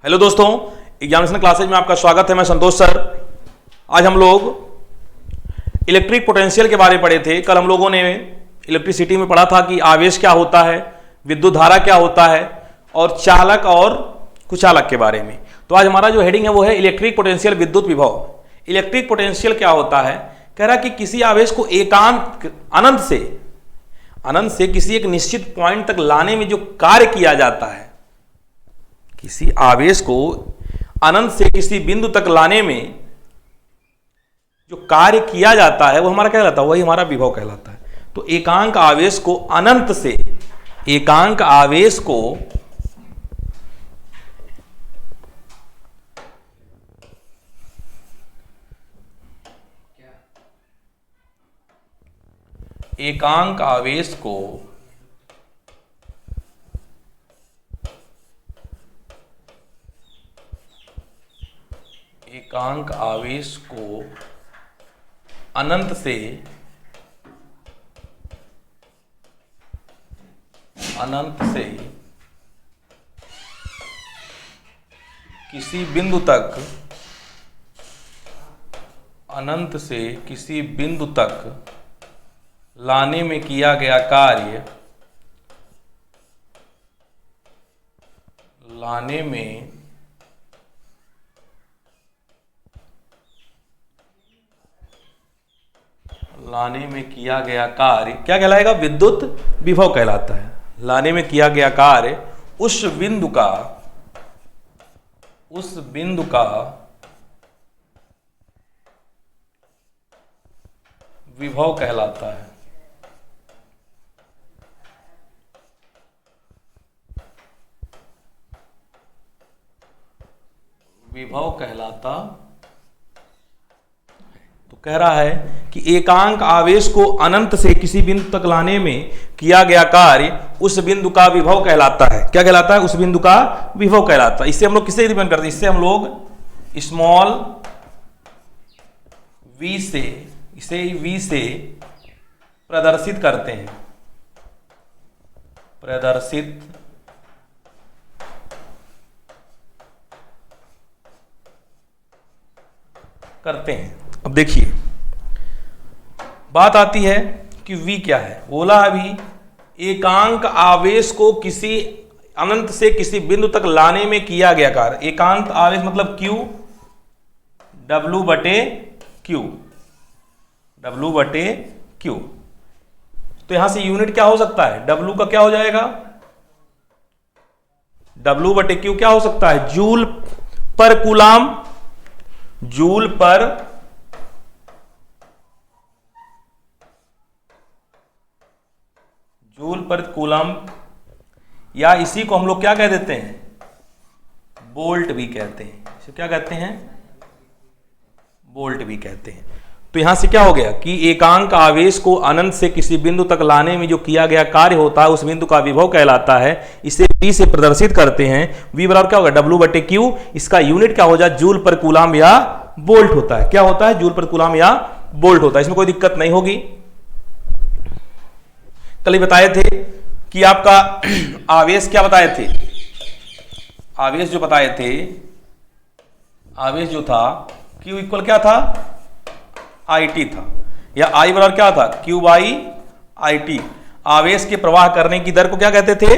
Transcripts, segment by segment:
Hello दोस्तों, examination classes में आपका स्वागत है। मैं संतोष सर। आज हम लोग इलेक्ट्रिक पोटेंशियल के बारे में पढ़े थे। कल हम लोगों ने इलेक्ट्रिसिटी में पढ़ा था कि आवेश क्या होता है, विद्युत धारा क्या होता है और चालक और कुचालक के बारे में। तो आज हमारा जो हेडिंग है वो है इलेक्ट्रिक पोटेंशियल, विद्युत विभव। इलेक्ट्रिक पोटेंशियल क्या होता है? कह रहा कि किसी आवेश को एकांत अनंत से किसी एक निश्चित पॉइंट तक लाने में जो कार्य किया जाता है, किसी आवेश को अनंत से किसी बिंदु तक लाने में जो कार्य किया जाता है वो हमारा क्या कहलाता है? वही हमारा विभव कहलाता है। तो एकांक आवेश को अनंत से, एकांक आवेश को एकांक आवेश को एकांक आवेश को अनंत से किसी बिंदु तक, अनंत से किसी बिंदु तक लाने में किया गया कार्य, लाने में किया गया कार्य क्या कहलाएगा? विद्युत विभव कहलाता है। लाने में किया गया कार्य उस बिंदु का विभव कहलाता है। विभव कहलाता। तो कह रहा है कि एकांक आवेश को अनंत से किसी बिंदु तक लाने में किया गया कार्य उस बिंदु का विभव कहलाता है। क्या कहलाता है? उस बिंदु का विभव कहलाता है। इससे हम लोग किससे डिपेंड करते हैं? इससे हम लोग स्मॉल v से, इसे v से प्रदर्शित करते हैं, प्रदर्शित करते हैं। अब देखिए, बात आती है कि v क्या है। बोला अभी एकांक आवेश को किसी अनंत से किसी बिंदु तक लाने में किया गया कार्य। एकांक आवेश मतलब q, W बटे Q, W बटे Q। तो यहां से यूनिट क्या हो सकता है? W का क्या हो जाएगा? W बटे Q क्या हो सकता है? जूल पर कूलाम, जूल पर कूलम, या इसी को हम लोग क्या कह देते हैं? बोल्ट भी कहते हैं। इसे क्या कहते हैं? बोल्ट भी कहते हैं। तो यहां से क्या हो गया कि एकांक आवेश को अनंत से किसी बिंदु तक लाने में जो किया गया कार्य होता है उस बिंदु का विभव कहलाता है। इसे v से प्रदर्शित करते हैं। v बराबर क्या होगा? W बटे Q। इसका यूनिट क्या हो जाए? जूल पर कूलाम या बोल्ट होता है। क्या होता है? जूल पर कूलाम या बोल्ट होता है। इसमें कोई दिक्कत नहीं होगी। कल ही बताए थे कि आपका आवेश क्या बताए थे? आवेश जो बताए थे, आवेश जो था Q इक्वल क्या था? IT था, या I बराबर क्या था? Q by IT। आवेश के प्रवाह करने की दर को क्या कहते थे?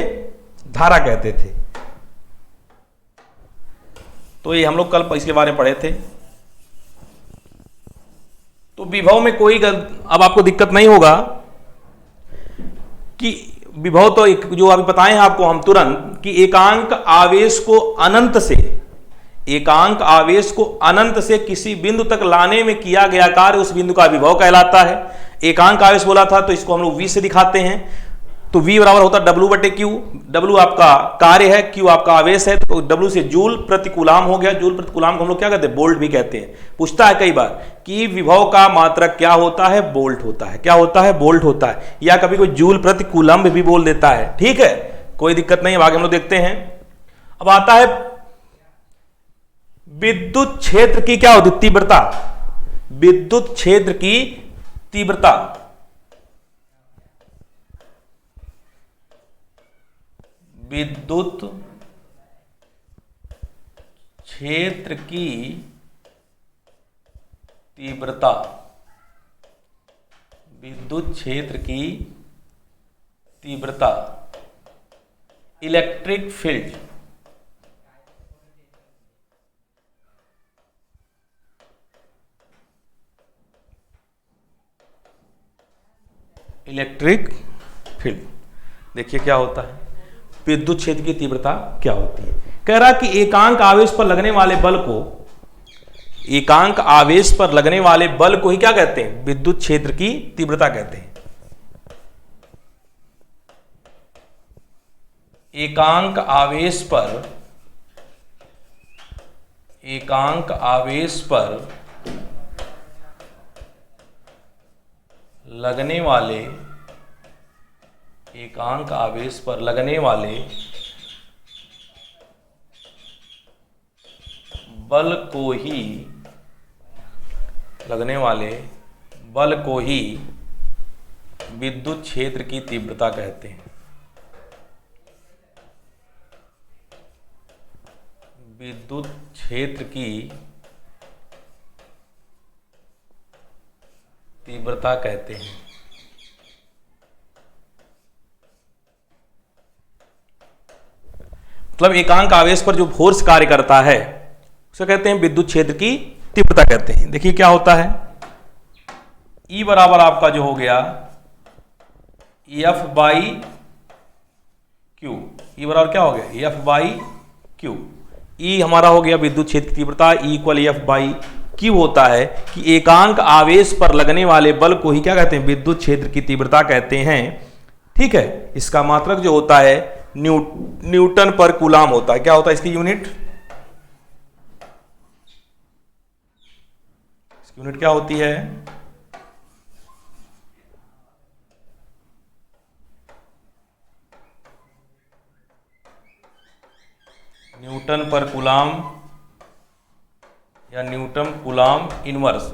धारा कहते थे। तो ये हम लोग कल इसके बारे में पढ़े थे। तो विभव में कोई अब आपको दिक्कत नहीं होगा कि विभव तो एक जो अभी बताए हैं आपको हम तुरंत कि एकांक आवेश को अनंत से, एकांक आवेश को अनंत से किसी बिंदु तक लाने में किया गया कार्य उस बिंदु का विभव कहलाता है। एकांक आवेश बोला था तो इसको हम लोग v से दिखाते हैं। तो v बराबर होता है W बटे Q। W आपका कार्य है, Q आपका आवेश है, तो W से जूल प्रति कूलाम हो गया। जूल प्रति कूलाम को हम लोग क्या कहते हैं? बोल्ट भी कहते हैं। पूछता है कई बार कि विभव का मात्रक क्या होता है? बोल्ट होता है। क्या होता है? बोल्ट होता है। या कभी कोई जूल प्रति कूलम्ब भी बोल देता है। ठीक है, कोई दिक्कत नहीं है। आगे हम लोग देखते हैं। अब आता है विद्युत क्षेत्र की क्या होती? तीव्रता। विद्युत क्षेत्र की तीव्रता। विद्युत क्षेत्र की तीव्रता, विद्युत क्षेत्र की तीव्रता, इलेक्ट्रिक फील्ड, इलेक्ट्रिक फील्ड। देखिए क्या होता है, विद्युत क्षेत्र की तीव्रता क्या होती है। कह रहा कि एकांक आवेश पर लगने वाले बल को, एकांक आवेश पर लगने वाले बल को ही क्या कहते हैं, विद्युत क्षेत्र की तीव्रता कहते हैं। एकांक आवेश पर, एकांक आवेश पर लगने वाले, एकांक आवेश पर लगने वाले बल को ही, लगने वाले बल को ही विद्युत क्षेत्र की तीव्रता कहते हैं। विद्युत क्षेत्र की तीव्रता कहते हैं। मतलब एकांक आवेश पर जो फोर्स कार्य करता है उसे कहते हैं विद्युत क्षेत्र की तीव्रता कहते हैं। देखिए क्या होता है, E बराबर आपका जो हो गया F बाई क्यू, E बराबर क्या हो गया F बाई क्यू। E हमारा हो गया विद्युत क्षेत्र की तीव्रता, E equal F by Q होता है कि एकांक आवेश पर लगने वाले बल को ही क्या कहते हैं, विद्युत क्षेत्र की तीव्रता कहते हैं। ठीक है, इसका मात्रक जो होता है न्यूटन पर कूलाम होता है। क्या होता है इसकी यूनिट, इसकी यूनिट क्या होती है, न्यूटन पर कूलाम या न्यूटन कूलाम इनवर्स।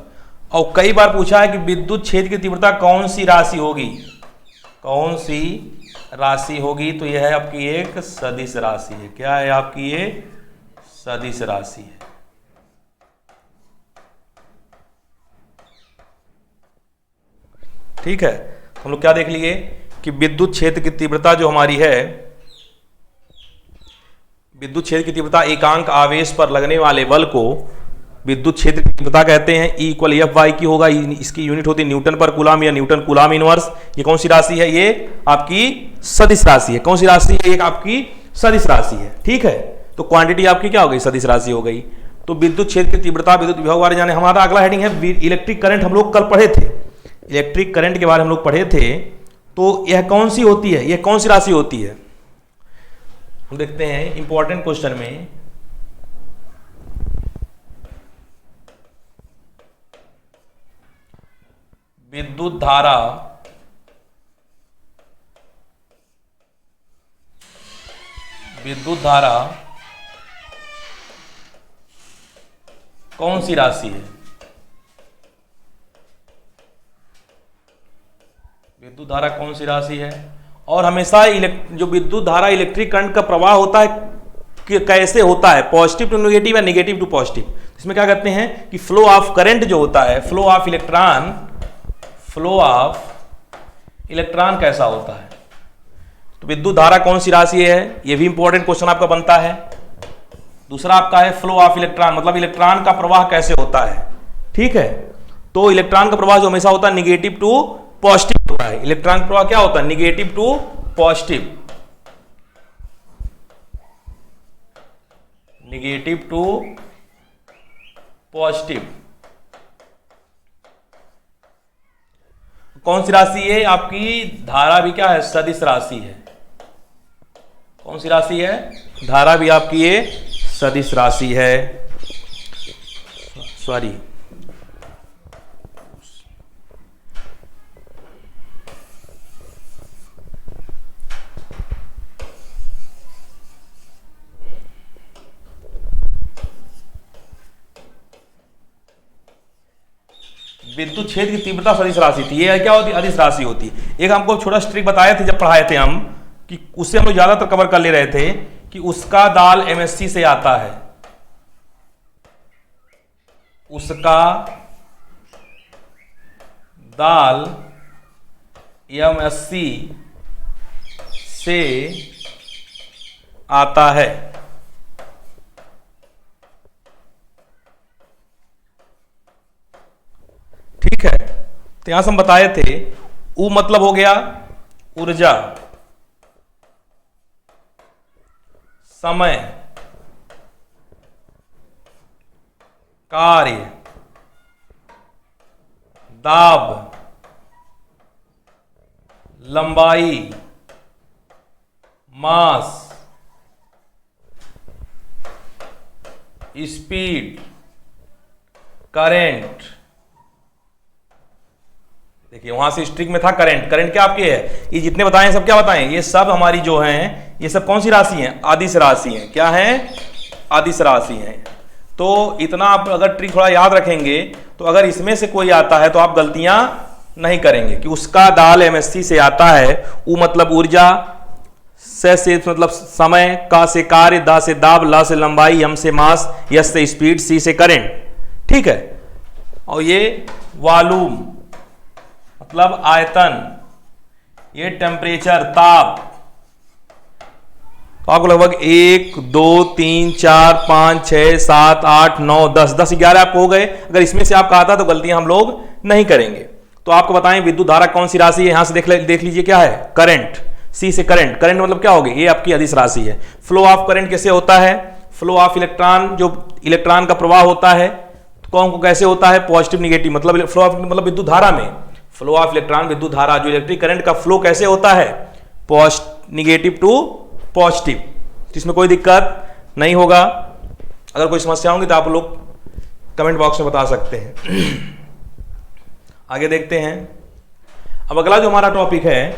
और कई बार पूछा है कि विद्युत क्षेत्र की तीव्रता कौन सी राशि होगी, कौन सी राशि होगी, तो यह है आपकी एक सदिश राशि है। क्या है आपकी ये सदिश राशि है। ठीक है, हम लोग क्या देख लिए कि विद्युत क्षेत्र की तीव्रता जो हमारी है, विद्युत क्षेत्र की तीव्रता एकांक आवेश पर लगने वाले बल को विद्युत क्षेत्र की तीव्रता कहते हैं। E इक्वल F बाई की होगा, इसकी यूनिट होती है न्यूटन पर कूलाम या न्यूटन कूलाम इनवर्स। ये कौन सी राशि है, ये आपकी सदिश राशि है। कौन सी राशि है, एक आपकी सदिश राशि है। ठीक है, तो क्वांटिटी आपकी क्या हो गई, सदिश राशि हो गई। तो विद्युत क्षेत्र की तीव्रता, विद्युत विभव बारे जाने। हमारा अगला हेडिंग है इलेक्ट्रिक करंट। हम लोग कल पढ़े थे, इलेक्ट्रिक करंट के बारे में हम लोग पढ़े थे। तो यह कौन सी होती है, यह कौन सी राशि होती है, हम देखते हैं इंपॉर्टेंट क्वेश्चन में। विद्युत धारा, विद्युत धारा कौन सी राशि है, विद्युत धारा कौन सी राशि है। और हमेशा जो विद्युत धारा इलेक्ट्रिक करंट का प्रवाह होता है कि कैसे होता है, पॉजिटिव टू नेगेटिव या नेगेटिव टू पॉजिटिव। इसमें क्या कहते हैं कि फ्लो ऑफ करंट जो होता है, flow of electron, flow of electron कैसा होता है। तो विद्युत धारा कौन सी राशि है, यह भी इंपॉर्टेंट क्वेश्चन आपका बनता है। दूसरा आपका है फ्लो ऑफ इलेक्ट्रॉन, मतलब इलेक्ट्रॉन का प्रवाह कैसे होता है। ठीक है, तो इलेक्ट्रॉन का प्रवाह जो हमेशा होता है निगेटिव टू पॉजिटिव होता है। इलेक्ट्रॉन का प्रवाह क्या होता है, negative to positive, negative to positive. कौन सी राशि है आपकी, धारा भी क्या है, सदिश राशि है। कौन सी राशि है, धारा भी आपकी ये सदिश राशि है। सॉरी, विद्युत क्षेत्र की तीव्रता सदिश राशि थी। ये क्या होती है, अदिश राशि होती है। एक हमको छोटा ट्रिक बताए थे जब पढ़ाए थे हम, कि उससे हम लोग ज्यादातर कवर कर ले रहे थे कि उसका दाल एमएससी से आता है, उसका दाल MSc से आता है। ठीक है, तो यहां से हम बताए थे उ मतलब हो गया ऊर्जा, समय, कार्य, दाब, लंबाई, मास, स्पीड, करंट। देखिए वहां से स्ट्रिंग में था करंट, करंट क्या आपके है, ये जितने बताएं सब क्या बताएं, ये सब हमारी जो हैं ये सब कौन सी राशि हैं, आदिश राशि हैं। क्या है, आदिश राशि हैं। तो इतना आप अगर ट्रिक थोड़ा याद रखेंगे तो अगर इसमें से कोई आता है तो आप गलतियां नहीं करेंगे कि उसका दाल MSc से आता है। उ मतलब ऊर्जा, से मतलब समय, का से कार्य, दा से दाब, ला से लंबाई, यम से मास, यस से स्पीड, सी से करंट। ठीक है, और ये वॉल्यूम मतलब आयतन, ये टेम्परेचर ताप। तो आपको लगभग 1 2 3 4 5 6 7 8 9 10 10 11 आपको हो गए। अगर इसमें से आपका आता तो गलतियां हम लोग नहीं करेंगे। तो आपको बताएं विद्युत धारा कौन सी राशि है, यहां से देख लीजिए क्या है, करंट। सी से करंट, करंट मतलब क्या होगी, ये आपकी अदिश राशि है। फ्लो ऑफ करंट कैसे होता है, फ्लो ऑफ इलेक्ट्रॉन, जो इलेक्ट्रॉन का प्रवाह होता है कौन को कैसे होता है, पॉजिटिव निगेटिव, मतलब फ्लो ऑफ मतलब विद्युत धारा में, फ्लो ऑफ इलेक्ट्रॉन विद्युत धारा जो इलेक्ट्रिक करंट का फ्लो कैसे होता है, निगेटिव टू पॉजिटिव। इसमें कोई दिक्कत नहीं होगा। अगर कोई समस्या होगी तो आप लोग कमेंट बॉक्स में बता सकते हैं। आगे देखते हैं। अब अगला जो हमारा टॉपिक है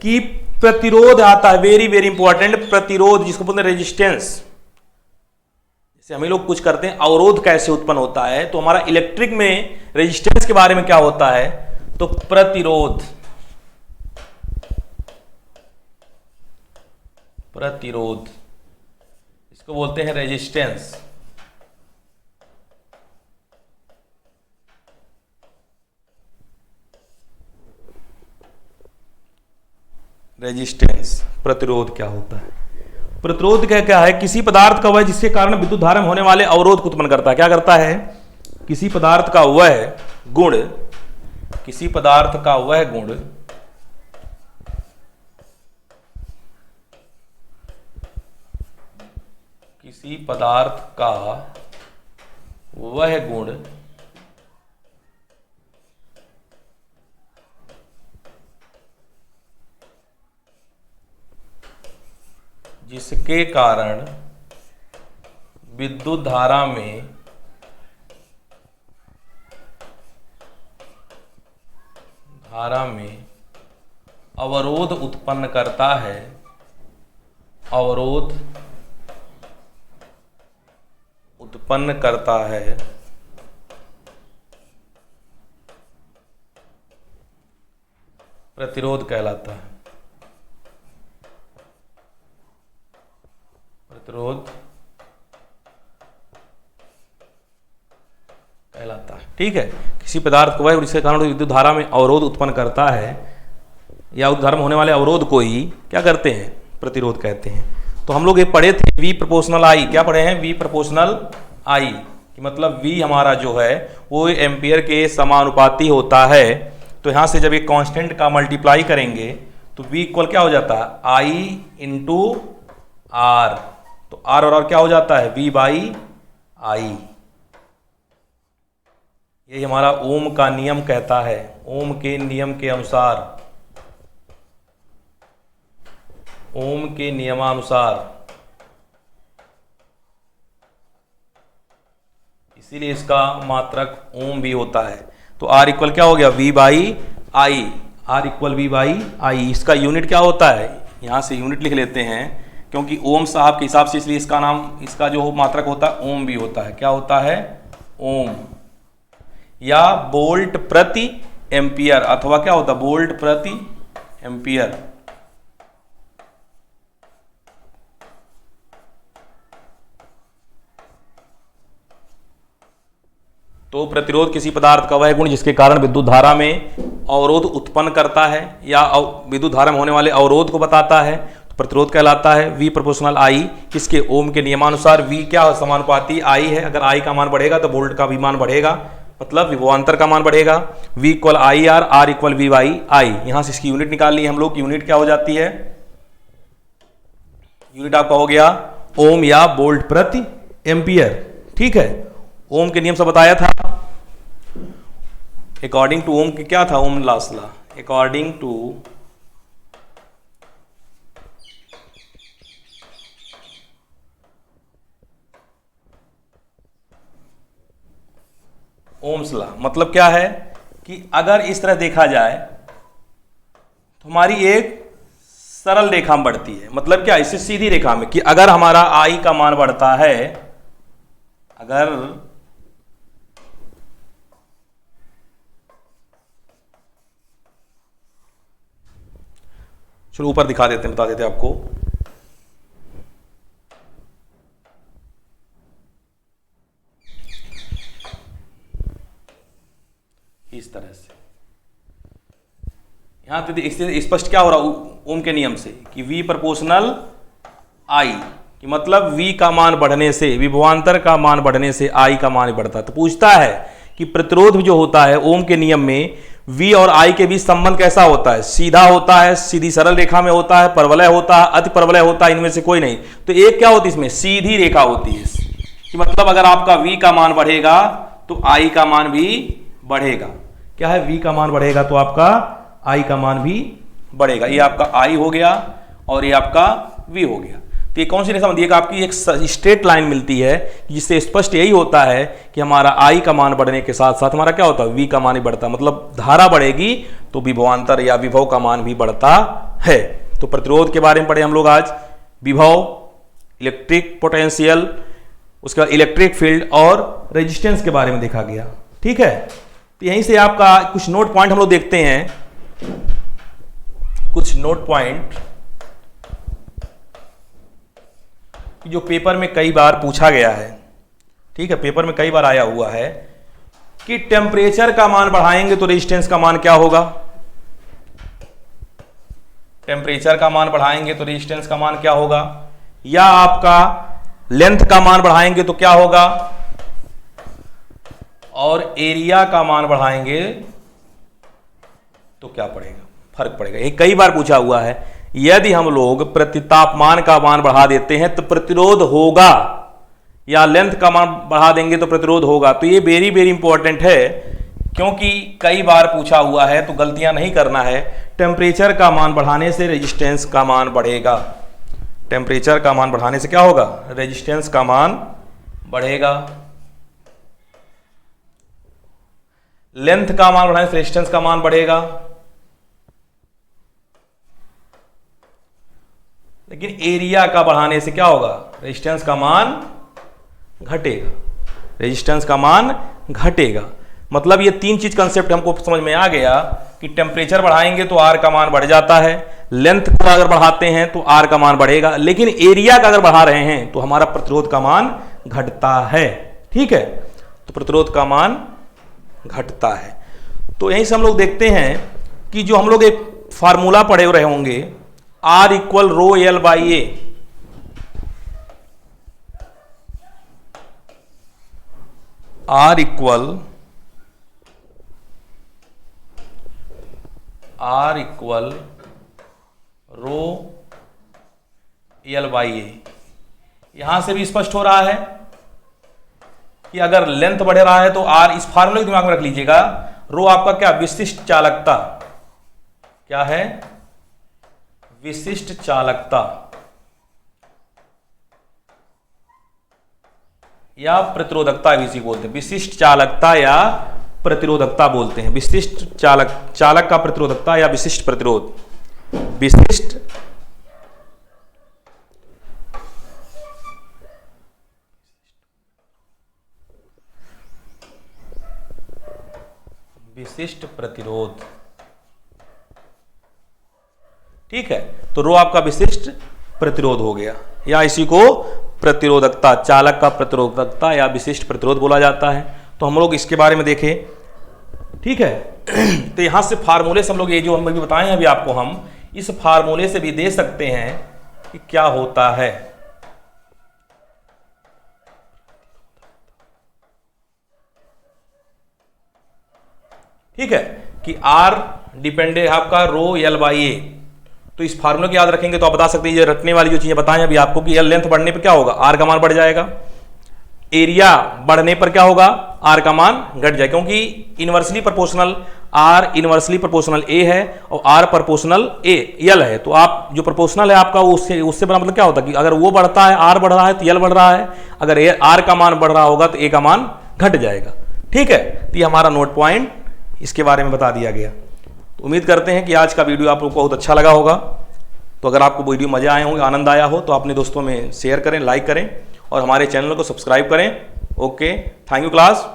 कि प्रतिरोध आता है, वेरी वेरी इंपॉर्टेंट, प्रतिरोध जिसको बोलते हैं रेजिस्टेंस। जैसे हम लोग कुछ करते हैं, अवरोध कैसे उत्पन्न होता है, तो हमारा इलेक्ट्रिक में रेजिस्टेंस के बारे में क्या होता है, तो प्रतिरोध, प्रतिरोध इसको बोलते हैं रेजिस्टेंस। रेजिस्टेंस, प्रतिरोध क्या होता है, प्रतिरोध क्या है, किसी पदार्थ का वह जिसके कारण विद्युत धारा में होने वाले अवरोध को उत्पन्न करता है। क्या करता है, किसी पदार्थ का वह गुण, किसी पदार्थ का वह गुण किसी पदार्थ का वह गुण जिसके कारण विद्युत धारा में अवरोध उत्पन्न करता है, अवरोध उत्पन्न करता है, प्रतिरोध कहलाता है, प्रतिरोध कहलाता है। ठीक है, किसी पदार्थ को वह जिसके कारण विद्युत धारा में अवरोध उत्पन्न करता है या उस धारा में होने वाले अवरोध को ही क्या करते हैं, प्रतिरोध कहते हैं। तो हम लोग ये पढ़े थे V प्रोपोर्शनल I, क्या पढ़े हैं, V प्रोपोर्शनल I कि मतलब V हमारा जो है वो एम्पियर के समानुपाती होता है। तो यहाँ से जब एक कांस्टेंट का मल्टीप्लाई करेंगे तो V इक्वल क्या हो जाता है, I इंटू R। तो R और R क्या हो जाता है, V बाई I। यही हमारा ओम का नियम कहता है। ओम के नियम के अनुसार, ओम के नियमानुसार, इसीलिए इसका मात्रक ओम भी होता है। तो R इक्वल क्या हो गया, V by I, R equal V by I. इसका यूनिट क्या होता है, यहां से यूनिट लिख लेते हैं क्योंकि ओम साहब के हिसाब से, इसलिए इसका नाम, इसका जो मात्रक होता है ओम भी होता है। क्या होता है, ओम, या वोल्ट प्रति एम्पियर, अथवा क्या होता है, वोल्ट प्रति एम्पियर। तो प्रतिरोध किसी पदार्थ का वह गुण जिसके कारण विद्युत धारा में अवरोध उत्पन्न करता है या विद्युत धारा में होने वाले अवरोध को बताता है, तो प्रतिरोध कहलाता है। V प्रोपोर्शनल I, किसके? ओम के नियमानुसार V क्या समानुपाती I है। अगर I का मान बढ़ेगा तो वोल्ट का भी मान बढ़ेगा, मतलब विभवांतर का मान बढ़ेगा। V equal IR, R equal V by I। यहां से इसकी यूनिट निकाल ली हम लोग। यूनिट क्या हो जाती है? यूनिट आपका हो गया ओम या वोल्ट प्रति एम्पियर। ठीक है, ओम के नियम से बताया था। अकॉर्डिंग टू ओम के क्या था? Ohm last law, according to Ohm's law. मतलब क्या है कि अगर इस तरह देखा जाए तो हमारी एक सरल रेखा में बढ़ती है। मतलब क्या? इससे सीधी रेखा में कि अगर हमारा I का मान बढ़ता है, अगर चलो ऊपर दिखा देते हैं, बता देते हैं आपको। इस तरह से यहां तो इससे स्पष्ट क्या हो रहा ओम के नियम से कि V प्रोपोर्शनल I, कि मतलब V का मान बढ़ने से, विभवांतर का मान बढ़ने से I का मान बढ़ता है। तो पूछता है कि प्रतिरोध जो होता है ओम के नियम में V और I के बीच संबंध कैसा होता है? सीधा होता है, सीधी सरल रेखा में होता है, परवलय होता है, अति परवलय होता है, इनमें से कोई नहीं। तो एक क्या होती है इसमें? सीधी रेखा होती है कि मतलब अगर आपका V का मान बढ़ेगा तो I का मान भी बढ़ेगा। क्या है? V का मान बढ़ेगा तो आपका I का मान भी बढ़ेगा। ये आपका I हो गया और ये आपका V हो गया। तो ये कौन सी रेखा बनती है? आपकी एक स्ट्रेट लाइन मिलती है जिससे स्पष्ट यही होता है कि हमारा I का मान बढ़ने के साथ साथ हमारा क्या होता है? V का मान ही बढ़ता है। मतलब धारा बढ़ेगी तो विभवांतर या विभव का मान भी बढ़ता है। तो प्रतिरोध के बारे में पढ़े हम लोग आज। विभव, इलेक्ट्रिक पोटेंशियल, उसका इलेक्ट्रिक फील्ड और रेजिस्टेंस के बारे में देखा गया। ठीक है, तो यहीं से आपका कुछ नोट पॉइंट हम लोग देखते हैं। कुछ नोट पॉइंट जो पेपर में कई बार पूछा गया है। ठीक है, पेपर में कई बार आया हुआ है कि टेम्परेचर का मान बढ़ाएंगे तो रेजिस्टेंस का मान क्या होगा? टेम्परेचर का मान बढ़ाएंगे तो रेजिस्टेंस का मान क्या होगा? या आपका लेंथ का मान बढ़ाएंगे तो क्या होगा? और एरिया का मान बढ़ाएंगे तो क्या पड़ेगा? फर्क पड़ेगा। ये कई बार पूछा हुआ है। यदि हम लोग प्रतितापमान का मान बढ़ा देते हैं तो प्रतिरोध होगा, या लेंथ का मान बढ़ा देंगे तो प्रतिरोध होगा। तो ये वेरी वेरी इंपॉर्टेंट है, क्योंकि कई बार पूछा हुआ है, तो गलतियां नहीं करना है। टेम्परेचर का मान बढ़ाने से रेजिस्टेंस का मान बढ़ेगा। टेम्परेचर का मान बढ़ाने से क्या होगा? रेजिस्टेंस का मान बढ़ेगा। लेंथ का मान बढ़ाने से रेजिस्टेंस का मान बढ़ेगा। लेकिन एरिया का बढ़ाने से क्या होगा? रेजिस्टेंस का मान घटेगा। रेजिस्टेंस का मान घटेगा। मतलब ये तीन चीज कंसेप्ट हमको समझ में आ गया कि टेम्परेचर बढ़ाएंगे तो आर का मान बढ़ जाता है, लेंथ को अगर बढ़ाते हैं तो आर का मान बढ़ेगा, लेकिन एरिया का अगर बढ़ा रहे हैं तो हमारा प्रतिरोध का मान घटता है। ठीक है, तो प्रतिरोध का मान घटता है। तो यहीं से हम लोग देखते हैं कि जो हम लोग एक फार्मूला पढ़े रहे होंगे, R equal rho L by A. R equal rho L by A. यहां से भी स्पष्ट हो रहा है कि अगर लेंथ बढ़ रहा है तो R, इस फार्मूले को दिमाग में रख लीजिएगा। रो आपका क्या? विशिष्ट चालकता। क्या है? विशिष्ट चालकता या प्रतिरोधकता भी इसी बोलते हैं। विशिष्ट चालकता या प्रतिरोधकता बोलते हैं। विशिष्ट चालक का प्रतिरोधकता या विशिष्ट प्रतिरोध। विशिष्ट प्रतिरोध। ठीक है, तो रो आपका विशिष्ट प्रतिरोध हो गया, या इसी को प्रतिरोधकता, चालक का प्रतिरोधकता या विशिष्ट प्रतिरोध बोला जाता है। तो हम लोग इसके बारे में देखें, ठीक है। तो यहां से फार्मूले से हम लोग ये जो हम अभी बताए हैं अभी आपको, हम इस फार्मूले से भी दे सकते हैं कि क्या होता है। ठीक है कि R डिपेंडेंट है आपका रो L बाई ए। तो इस फार्मूले को याद रखेंगे तो आप बता सकते हैं, ये रटने वाली जो चीजें बताएं अभी आपको, कि L लेंथ बढ़ने पर क्या होगा, R का मान बढ़ जाएगा, एरिया बढ़ने पर क्या होगा, R का मान घट जाएगा, क्योंकि inversely proportional R inversely proportional A है और R प्रोपोर्शनल L है। तो आप जो प्रोपोर्शनल है आपका उससे बड़ा मतलब क्या होता है कि अगर वो बढ़ता है, R बढ़ रहा है तो L बढ़ रहा है, अगर R का मान बढ़ रहा होगा तो A का मान घट जाएगा। ठीक है, तो ये हमारा नोट पॉइंट इसके बारे में बता दिया गया। तो उम्मीद करते हैं कि आज का वीडियो आप लोग को बहुत अच्छा लगा होगा। तो अगर आपको वीडियो मजा आए होंगे, आनंद आया हो, तो अपने दोस्तों में शेयर करें, लाइक करें और हमारे चैनल को सब्सक्राइब करें। Okay, thank you class.